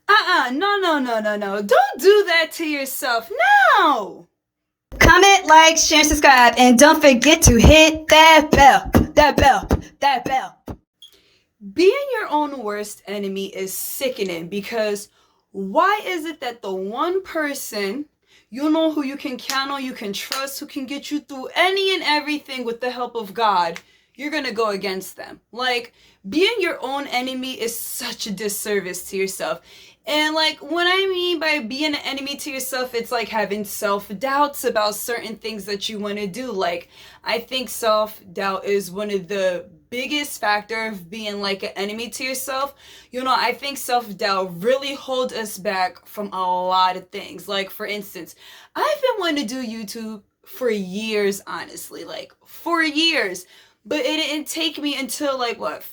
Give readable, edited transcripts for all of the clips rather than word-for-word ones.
No. Don't do that to yourself. No. Comment, like, share, and subscribe, and don't forget to hit that bell. That bell. Being your own worst enemy is sickening, because why is it that the one person you know who you can count on, you can trust, who can get you through any and everything with the help of God, you're gonna go against them? Like, being your own enemy is such a disservice to yourself. And like, what I mean by being an enemy to yourself, it's like having self-doubts about certain things that you want to do. Like, I think self-doubt is one of the biggest factor of being like an enemy to yourself. You know, I think self-doubt really holds us back from a lot of things. Like, for instance, I've been wanting to do YouTube for years, honestly, like for years. But it didn't take me until like what,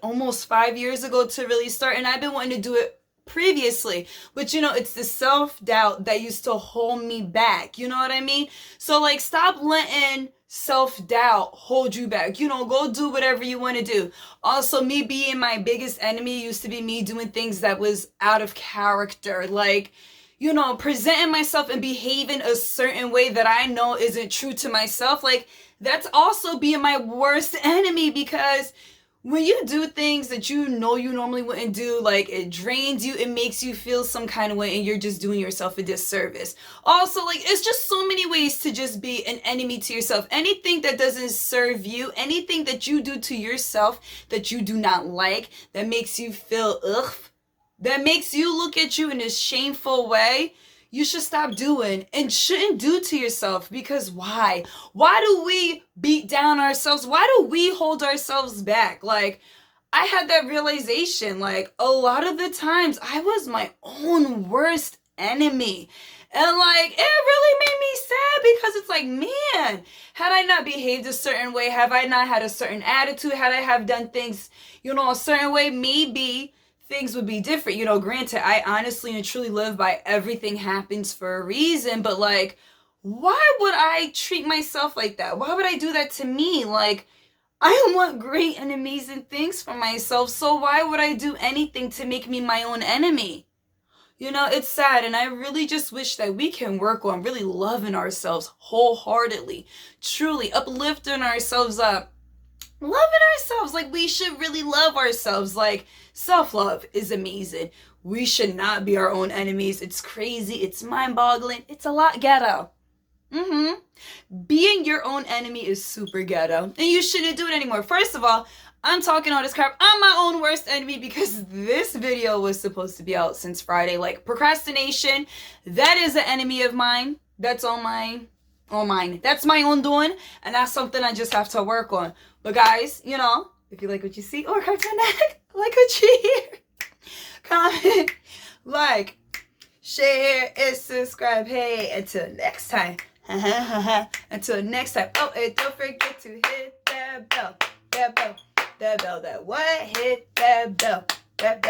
almost 5 years ago to really start. And I've been wanting to do it previously, but you know, it's the self-doubt that used to hold me back. You know what I mean? So like, stop letting self-doubt hold you back. You know, go do whatever you want to do. Also, me being my biggest enemy used to be me doing things that was out of character, like, you know, presenting myself and behaving a certain way that I know isn't true to myself. Like, that's also being my worst enemy, because when you do things that you know you normally wouldn't do, like, it drains you, it makes you feel some kind of way, and you're just doing yourself a disservice. Also, like, it's just so many ways to just be an enemy to yourself. Anything that doesn't serve you, anything that you do to yourself that you do not like, that makes you feel ugh, that makes you look at you in a shameful way, you should stop doing and shouldn't do to yourself. Because why? Why do we beat down ourselves? Why do we hold ourselves back? Like, I had that realization, like, a lot of the times I was my own worst enemy. And like, it really made me sad, because it's like, man, had I not behaved a certain way, have I not had a certain attitude, had I have done things, you know, a certain way, maybe things would be different. You know, granted, I honestly and truly live by everything happens for a reason, but like, why would I treat myself like that? Why would I do that to me? Like, I want great and amazing things for myself, so why would I do anything to make me my own enemy? You know, it's sad, and I really just wish that we can work on really loving ourselves wholeheartedly, truly uplifting ourselves up, loving ourselves. Like, we should really love ourselves. Like, self-love is amazing. We should not be our own enemies. It's crazy, it's mind-boggling, it's a lot ghetto. Being your own enemy is super ghetto, and you shouldn't do it anymore. First of all, I'm talking all this crap, I'm my own worst enemy, because this video was supposed to be out since Friday. Like, procrastination, that is an enemy of mine. That's all mine. That's my own doing, and that's something I just have to work on. But guys, you know, if you like what you see or heard tonight, like what you hear, comment, like, share, and subscribe. Hey, until next time. Until next time. Oh, and don't forget to hit that bell. That what? Hit that bell. That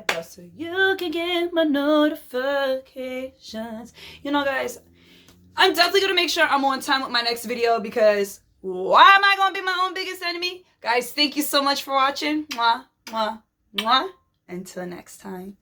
bell, so you can get my notifications. You know, guys, I'm definitely going to make sure I'm on time with my next video, because why am I going to be my own biggest enemy? Guys, thank you so much for watching. Mwah, mwah, mwah. Until next time.